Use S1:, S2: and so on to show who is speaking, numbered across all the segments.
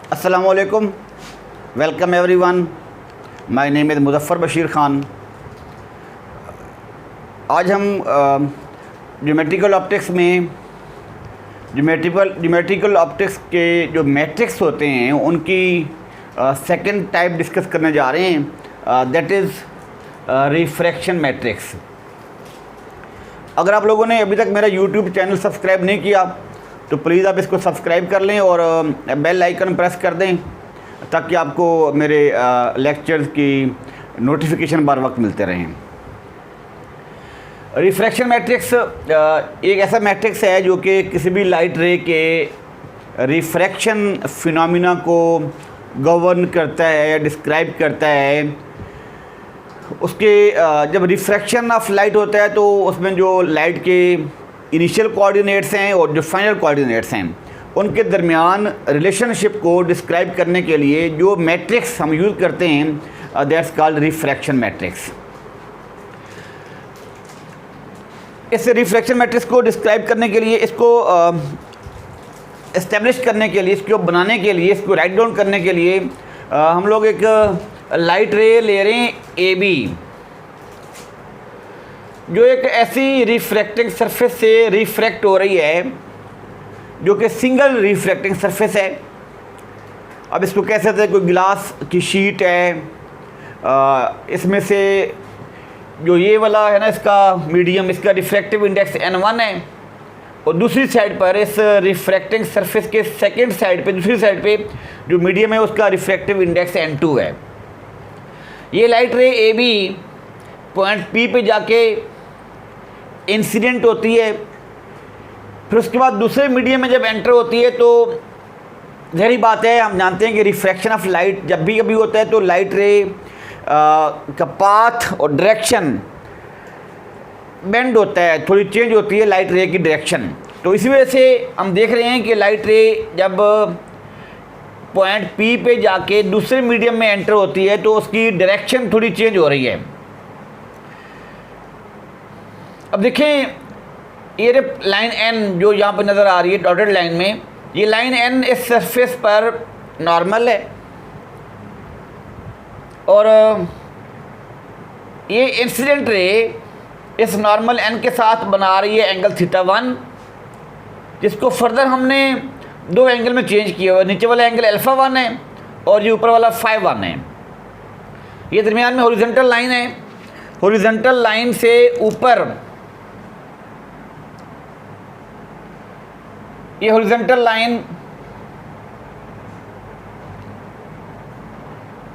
S1: अस्सलामु अलैकुम, welcome everyone. My name is Muzaffar Bashir Khan. आज हम ज्योमेट्रिकल ऑप्टिक्स में ज्योमेट्रिकल ऑप्टिक्स के जो मैट्रिक्स होते हैं उनकी सेकंड टाइप डिस्कस करने जा रहे हैं, दैट इज़ रिफ्रैक्शन मैट्रिक्स। अगर आप लोगों ने अभी तक मेरा यूट्यूब चैनल सब्सक्राइब नहीं किया तो प्लीज़ आप इसको सब्सक्राइब कर लें और बेल आइकन प्रेस कर दें ताकि आपको मेरे लेक्चर्स की नोटिफिकेशन बार वक्त मिलते रहें। रिफ्रैक्शन मैट्रिक्स एक ऐसा मैट्रिक्स है जो कि किसी भी लाइट रे के रिफ्रैक्शन फिनोमिना को गवर्न करता है या डिस्क्राइब करता है। उसके जब रिफ्रैक्शन ऑफ लाइट होता है तो उसमें जो लाइट के इनिशियल कोऑर्डिनेट्स हैं और जो फाइनल कोऑर्डिनेट्स हैं उनके दरमियान रिलेशनशिप को डिस्क्राइब करने के लिए जो मैट्रिक्स हम यूज़ करते हैं दैट्स कॉल्ड रिफ्रैक्शन मैट्रिक्स। इस रिफ्रैक्शन मैट्रिक्स को डिस्क्राइब करने के लिए, इसको एस्टेब्लिश करने के लिए, इसको बनाने के लिए, इसको राइट डाउन करने के लिए हम लोग एक लाइट रे ले रहे हैं ए बी, जो एक ऐसी रिफ्रैक्टिंग सरफेस से रिफ्रैक्ट हो रही है जो कि सिंगल रिफ्रैक्टिंग सरफेस है। अब इसको कह सकते हैं कोई गिलास की शीट है, इसमें से जो ये वाला है ना इसका मीडियम, इसका रिफ्रैक्टिव इंडेक्स n1 है और दूसरी साइड पर इस रिफ्रैक्टिंग सरफेस के सेकंड साइड पे, दूसरी साइड पे जो मीडियम है उसका रिफ्रैक्टिव इंडेक्स n2 है। ये लाइट रे ए बी पॉइंट P पे जाके इंसिडेंट होती है, फिर उसके बाद दूसरे मीडियम में जब एंटर होती है तो ज़ाहिर बात है, हम जानते हैं कि रिफ्रैक्शन ऑफ लाइट जब भी कभी होता है तो लाइट रे का पाथ और डायरेक्शन बेंड होता है, थोड़ी चेंज होती है लाइट रे की डायरेक्शन। तो इसी वजह से हम देख रहे हैं कि लाइट रे जब पॉइंट P पे जाके दूसरे मीडियम में एंटर होती है तो उसकी डायरेक्शन थोड़ी चेंज हो रही है। अब देखें ये लाइन n जो यहाँ पर नज़र आ रही है डॉटेड लाइन में, ये लाइन n इस सरफेस पर नॉर्मल है और ये इंसिडेंट रे इस नॉर्मल n के साथ बना रही है एंगल θ1, जिसको फर्दर हमने दो एंगल में चेंज किया हुआ। नीचे वाला एंगल α1 है और ये ऊपर वाला φ1 है। ये दरमियान में हॉरिजॉन्टल लाइन है, हॉरिजॉन्टल लाइन से ऊपर ये हॉरिजॉन्टल लाइन,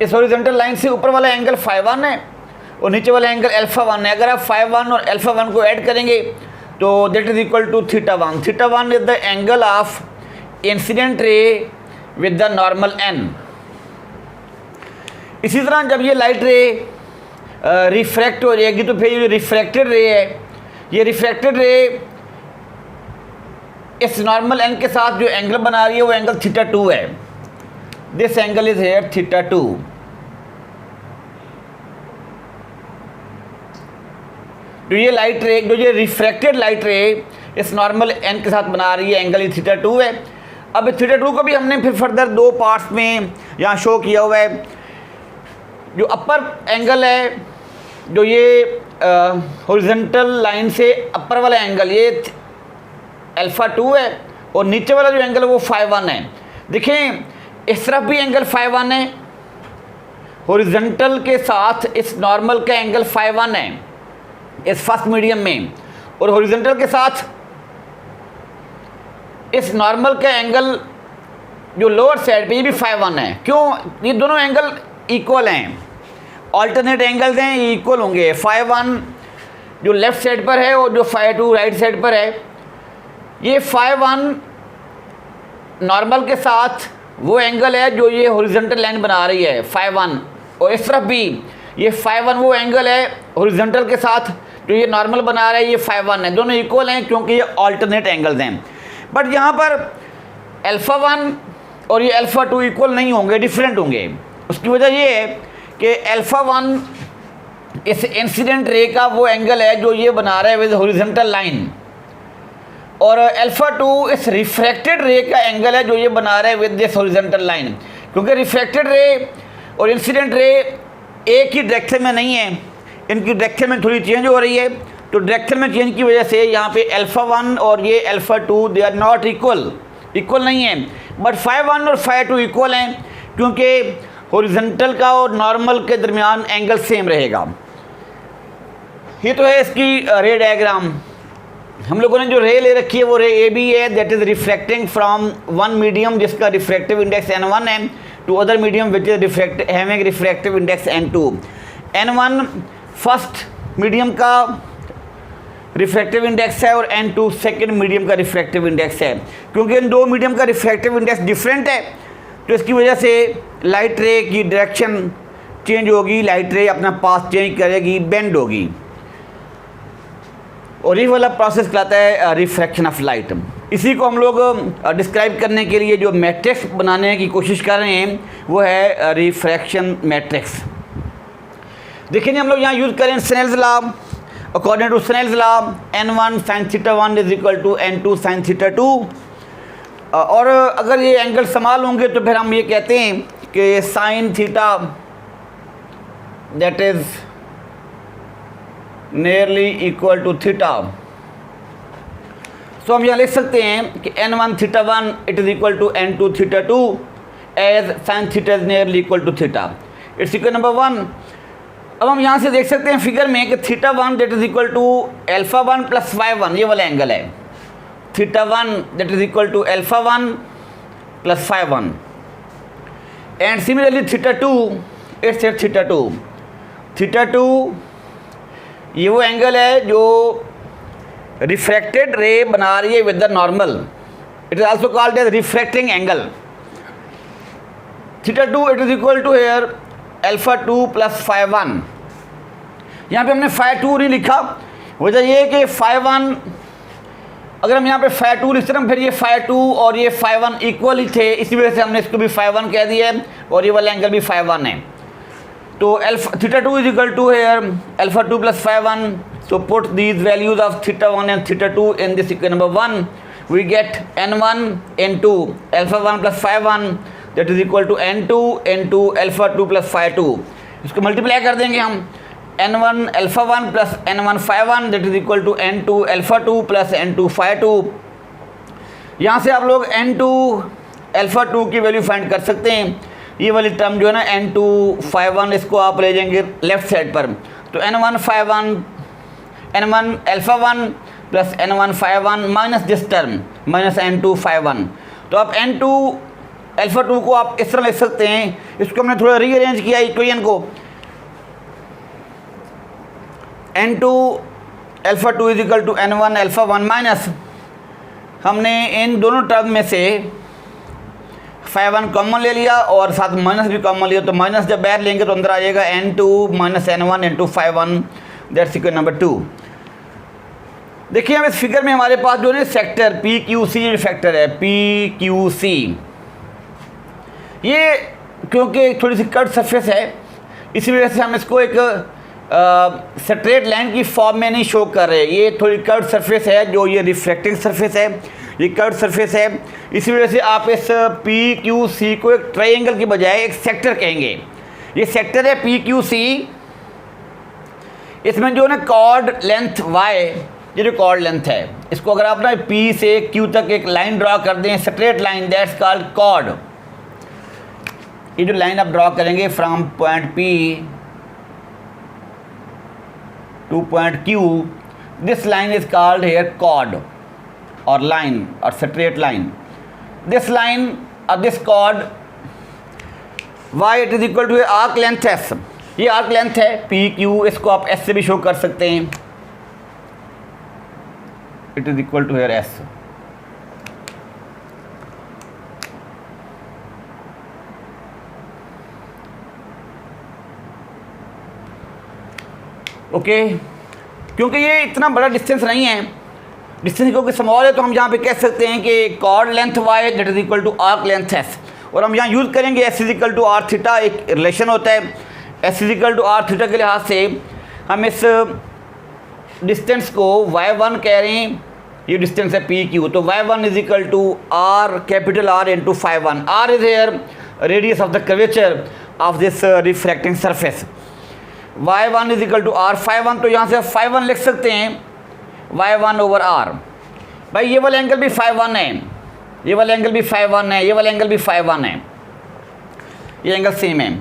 S1: इस हॉरिजॉन्टल लाइन से ऊपर वाला एंगल φ1 है और नीचे वाला एंगल α1 है। अगर आप φ1 और α1 को ऐड करेंगे तो that is equal to θ1। θ1 is the angle of incident ray with the normal n। इसी तरह जब ये लाइट रे रिफ्रैक्ट हो जाएगी तो फिर ये रिफ्रैक्टेड रे है, ये रिफ्रैक्टेड रे इस नॉर्मल n के साथ जो एंगल बना रही है वो एंगल θ2 है। This angle is here θ2। तो ये लाइट रे, जो ये रिफ्रैक्टेड लाइट रे इस नॉर्मल n के साथ बना रही है एंगल θ2 है। अब θ2 को भी हमने फिर फर्दर दो पार्ट्स में यहाँ शो किया हुआ है। जो अपर एंगल है, जो ये हॉरिजॉन्टल लाइन से अपर वाला एंगल ये α2 है और नीचे वाला जो एंगल है वो φ1 है। देखें इस तरफ भी एंगल φ1 है, हॉरिजॉन्टल के साथ इस नॉर्मल का एंगल φ1 है इस फर्स्ट मीडियम में, और हॉरिजॉन्टल के साथ इस नॉर्मल का एंगल जो लोअर साइड पे ये भी φ1 है। क्यों? ये दोनों एंगल इक्वल हैं, ऑल्टरनेट एंगल्स हैं, ये इक्वल होंगे। φ1 जो लेफ्ट साइड पर है और जो φ2 राइट साइड पर है। ये φ1 नॉर्मल के साथ वो एंगल है जो ये हॉरिजॉन्टल लाइन बना रही है φ1, और इस तरफ भी ये φ1 वो एंगल है हॉरिजॉन्टल के साथ जो ये नॉर्मल बना रहा है, ये φ1 है। दोनों इक्वल हैं क्योंकि ये ऑल्टरनेट एंगल्स हैं। बट यहाँ पर α1 और ये α2 इक्वल नहीं होंगे, डिफरेंट होंगे। उसकी वजह ये है कि α1 इस इंसिडेंट रे का वो एंगल है जो ये बना रहा है विद हॉरिजॉन्टल लाइन, और अल्फ़ा 2 इस रिफ्रैक्टेड रे का एंगल है जो ये बना रहा है विद दिस हॉरिजॉन्टल लाइन, क्योंकि रिफ्रैक्टेड रे और इंसिडेंट रे एक ही डायरेक्शन में नहीं है, इनकी डायरेक्शन में थोड़ी चेंज हो रही है। तो डायरेक्शन में चेंज की वजह से यहाँ पे अल्फ़ा 1 और ये alpha 2 they are not equal नहीं है, बट फाई 1 और फाई 2 इक्वल हैं, क्योंकि हॉरिजॉन्टल का और नॉर्मल के दरमियान एंगल सेम रहेगा। ये तो है इसकी रे डायग्राम। हम लोगों ने जो रे ले रखी है वो रे ए बी है, that is refracting from one medium जिसका रिफ्रैक्टिव इंडेक्स n1 है to other medium which is having refractive index n2। n1 first medium का रिफ्रैक्टिव इंडेक्स है और n2 सेकेंड मीडियम का रिफ्रैक्टिव इंडेक्स है। क्योंकि इन दो मीडियम का रिफ्रैक्टिव इंडेक्स डिफरेंट है तो इसकी वजह से लाइट रे की डायरेक्शन चेंज होगी, लाइट रे अपना पाथ चेंज करेगी, बेंड होगी, और ये वाला प्रोसेस कहलाता है रिफ्रैक्शन ऑफ लाइट। इसी को हम लोग डिस्क्राइब करने के लिए जो मैट्रिक्स बनाने की कोशिश कर रहे हैं वो है रिफ्रैक्शन मैट्रिक्स। देखिए हम लोग यहाँ यूज़ करें Snell's law. According to Snell's law n1 sin theta 1 is equal to n2 sin theta 2, और अगर ये एंगल समान होंगे तो फिर हम ये कहते हैं कि sine theta that is nearly equal to theta. So हम यहाँ लिख सकते हैं कि n1 theta 1 it is equal to n2 theta 2 as sine theta is nearly equal to theta. It's equal number 1। अब हम यहाँ से देख सकते हैं फिगर में कि theta 1 that is equal to alpha 1 plus phi 1, ये वाला एंगल है। Theta 1 that is equal to alpha 1 plus phi 1, and similarly theta 2 it's at theta 2। Theta 2 ये वो एंगल है जो रिफ्रैक्टेड रे बना रही है with the normal, it is also called as refracting angle. Theta 2 it is equal to here alpha 2 plus phi 1। यहाँ पे हमने फाई 2 नहीं लिखा, वजह ये है कि फाई 1 अगर हम यहाँ पे फाई 2 लिखते हैं फिर ये फाई 2 और ये फाई 1 इक्वल ही थे, इसी वजह से हमने इसको भी फाई 1 कह दिया है और ये वाला एंगल भी फाई 1 है। तो theta 2 is equal to here alpha 2 plus phi 1। So put these values of theta 1 and theta 2 in this equation number 1, we get n1 into alpha 1 plus phi 1 that is equal to n2 into alpha 2 plus phi 2। इसको multiply कर देंगे हम, n1 alpha 1 plus n1 phi 1 that is equal to n2 alpha 2 plus n2 phi 2। यहाँ से आप लोग n2 alpha 2 की value find कर सकते हैं। ये वाली टर्म जो है ना n2 फाई 1, इसको आप ले जाएंगे लेफ्ट साइड पर, तो n1 phi 1 n1 alpha 1 plus n1 phi 1 minus this term minus n2 phi 1। तो आप n2 अल्फ़ा 2 को आप इस तरह लिख सकते हैं, इसको हमने थोड़ा रीअरेंज किया इक्वेशन को, n2 alpha 2 is equal to n1 alpha 1 minus हमने इन दोनों टर्म में से फाई 1 कॉमन ले लिया और साथ माइनस भी कॉमन लिया, तो माइनस जब बाहर लेंगे तो अंदर आ जाएगा n2 minus n1 into phi 1 that's equal number 2। देखिए हम इस फिगर में हमारे पास जो है सेक्टर PQC फैक्टर है, PQC, ये क्योंकि थोड़ी सी कट सरफेस है इसी वजह से हम इसको एक स्ट्रेट लाइन की फॉर्म में नहीं शो कर रहे। ये थोड़ी कर्व सरफेस है, जो ये रिफ्रैक्टिंग सरफेस है, ये कर्व सरफेस है, इसी वजह से आप इस PQC को एक ट्रायंगल की बजाय एक सेक्टर कहेंगे। ये सेक्टर है PQC, इसमें जो ना कॉर्ड लेंथ y, ये जो कॉर्ड लेंथ है, इसको अगर आप ना P से Q तक एक लाइन ड्रॉ कर दें, straight line, that's called chord. ये जो लाइन आप ड्रॉ करेंगे from point P to point Q, this line is called here chord or line or straight line. This line or this chord y it is equal to arc length s, ये arc length है PQ, इसको आप s से भी show कर सकते हैं, it is equal to here s। Okay क्योंकि ये इतना बड़ा डिस्टेंस नहीं है, डिस्टेंस क्योंकि स्मॉल है, तो हम यहाँ पे कह सकते हैं कि chord length y that is equal to arc length s, और हम यहाँ यूज़ करेंगे s is equal to r theta, एक रिलेशन होता है s is equal to r theta के लिहाज से हम इस डिस्टेंस को y1 कह रहे हैं ये डिस्टेंस है पी क्यू, तो y1 is equal to r capital R into 5 r is here radius of the curvature of this refracting surface. y1 is equal to r 5 तो यहाँ से 5 लिख सकते हैं y1 ओवर आर। भाई ये वाला एंगल भी 5 है, ये वाला एंगल भी 5 है, ये वाला एंगल भी 5 है, ये एंगल सेम है।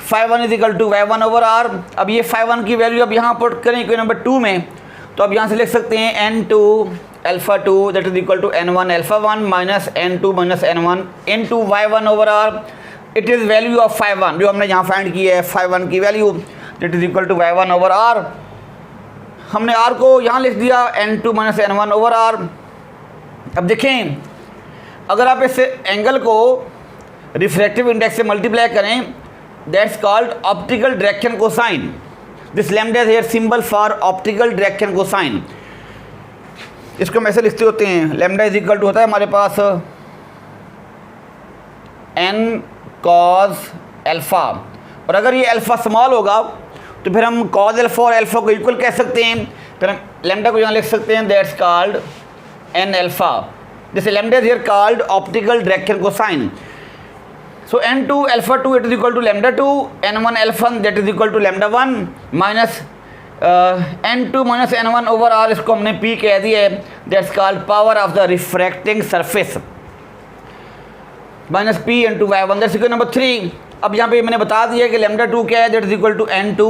S1: 5 is equal to y1 over r. अब ये 5 की वैल्यू अब यहाँ पुट करें कोई नंबर 2 में, तो अब यहाँ से लिख सकते हैं n2 alpha 2 that is equal to n1 alpha 1 minus n2 minus n1 into y1 over r. It is value of 5 जो हमने यहाँ फाइंड की है, 5 की वैल्यू that is equal to y1 over r. हमने r को यहाँ लिख दिया n2 minus n1 over r. अब देखें, अगर आप इस एंगल को रिफ्रैक्टिव इंडेक्स से मल्टीप्लाई करें, that's called optical direction cosine. This lambda is here symbol for optical direction cosine. इसको हम ऐसे लिखते होते हैं, लैम्डा इज इक्वल टू होता है हमारे पास n कॉस अल्फ़ा, और अगर ये अल्फ़ा स्मॉल होगा तो फिर हम कॉस अल्फ़ा और अल्फ़ा को इक्वल कह सकते हैं, फिर हम लैम्डा को यहाँ लिख सकते हैं that's called n alpha. This lambda is here called optical direction cosine. So n2 alpha 2 it is equal to lambda 2, n1 alpha that is equal to lambda 1 minus n2 minus n1 over r, इसको हमने p कह दिया है, that's called power of the refracting surface minus p into y1 that's equal number 3। अब यहाँ पे मैंने बता दिया कि lambda 2 क्या है, that is equal to n2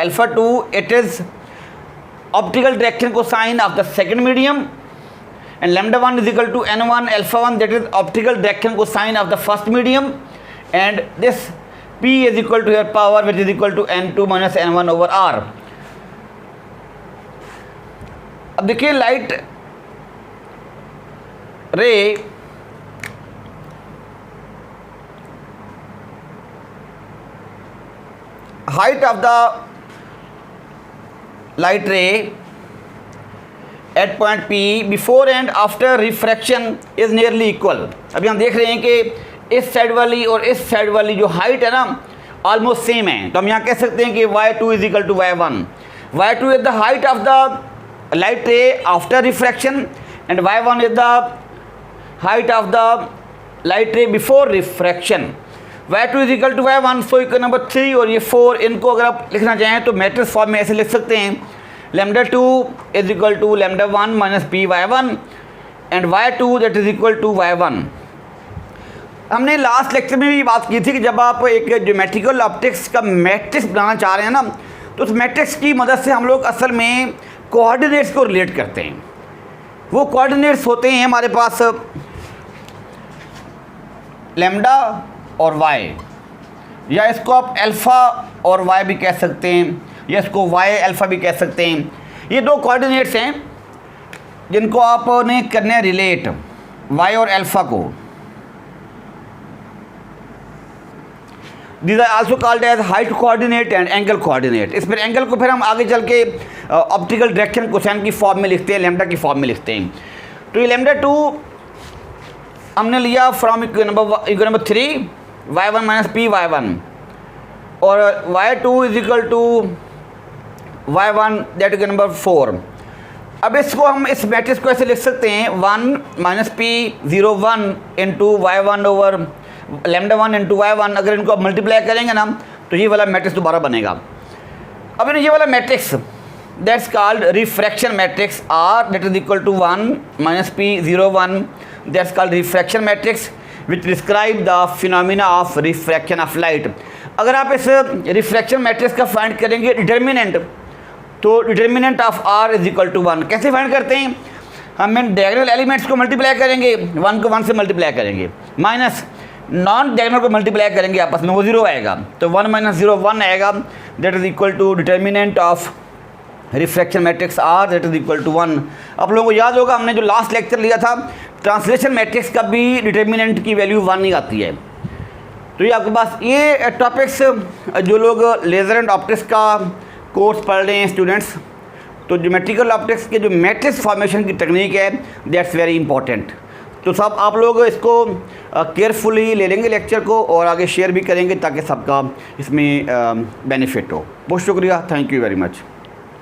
S1: alpha 2, it is optical direction cosine of the second medium, and lambda 1 is equal to n1 alpha 1 that is optical direction cosine of the first medium, and this p is equal to here power which is equal to n2 minus n1 over r। अब देखिए light ray height of the light ray at point P before and after refraction is nearly equal. अभी हम देख रहे हैं कि इस side वाली और इस साइड वाली जो हाइट है ना ऑलमोस्ट सेम है, तो हम यहाँ कह सकते हैं कि y2 is equal to y1। y2 is the height of the light ray after refraction and y1 is the height of the light ray before refraction. y2 is equal to y1, so equal number 3 और ये 4, इनको अगर आप लिखना चाहें तो matrix form में ऐसे लिख सकते हैं, lambda 2 is equal to lambda 1 minus p y1 and y2 that is equal to y1। हमने लास्ट लेक्चर में भी बात की थी कि जब आप एक ज्योमेट्रिकल ऑप्टिक्स का मैट्रिक्स बनाना चाह रहे हैं ना, तो उस मैट्रिक्स की मदद से हम लोग असल में कोऑर्डिनेट्स को रिलेट करते हैं। वो कोऑर्डिनेट्स होते हैं हमारे पास लैम्डा और y, या इसको आप अल्फ़ा और y भी कह सकते हैं, या इसको y अल्फ़ा भी कह सकते हैं। ये दो कोऑर्डिनेट्स हैं जिनको आपने करना है रिलेट, y और अल्फ़ा को। These are also called as height coordinate and angle coordinate. इस पर एंगल को फिर हम आगे चल के ऑप्टिकल डायरेक्शन कोसाइन की फॉर्म में लिखते हैं, लैम्डा की फॉर्म में लिखते हैं। तो ये लैम्डा 2 हमने लिया from equation number 3 y1 minus p y1, और y2 is equal to y1 that is number 4। अब इसको हम इस मैट्रिक्स को ऐसे लिख सकते हैं 1 minus p 0 1 into y1 over lambda 1 into y1। अगर इनको आप मल्टीप्लाई करेंगे ना तो ये वाला मैट्रिक्स दोबारा बनेगा। अब ये वाला matrix that's called refraction matrix r that is equal to 1 minus p 0 1 that's called refraction matrix which describe the phenomena of refraction of light. अगर आप इस रिफ्रैक्शन मैट्रिक्स का फाइंड करेंगे डिटर्मिनेंट, तो determinant of r is equal to 1 कैसे find करते हैं, हम इन डायगोनल एलिमेंट्स को मल्टीप्लाई करेंगे, 1 को 1 से मल्टीप्लाई करेंगे, माइनस नॉन डायगोनल को मल्टीप्लाई करेंगे आपस में, वो 0 आएगा, तो 1 माइनस 0 1 आएगा, that is equal to determinant of refraction matrix r that is equal to 1। आप लोगों को याद होगा हमने जो लास्ट लेक्चर लिया था, ट्रांसलेशन मैट्रिक्स का भी डिटर्मिनेंट की वैल्यू 1 ही आती है। तो ये आपके पास ये टॉपिक्स, जो लोग लेज़र एंड ऑप्टिक्स का कोर्स पढ़ रहे हैं स्टूडेंट्स, तो ज्योमेट्रिकल ऑप्टिक्स के जो मैट्रिक्स फॉर्मेशन की टेक्निक है दैट्स वेरी इंपॉर्टेंट। तो सब आप लोग इसको केयरफुली ले लेंगे लेक्चर को और आगे शेयर भी करेंगे ताकि सबका इसमें बेनिफिट हो। बहुत शुक्रिया, थैंक यू वेरी मच।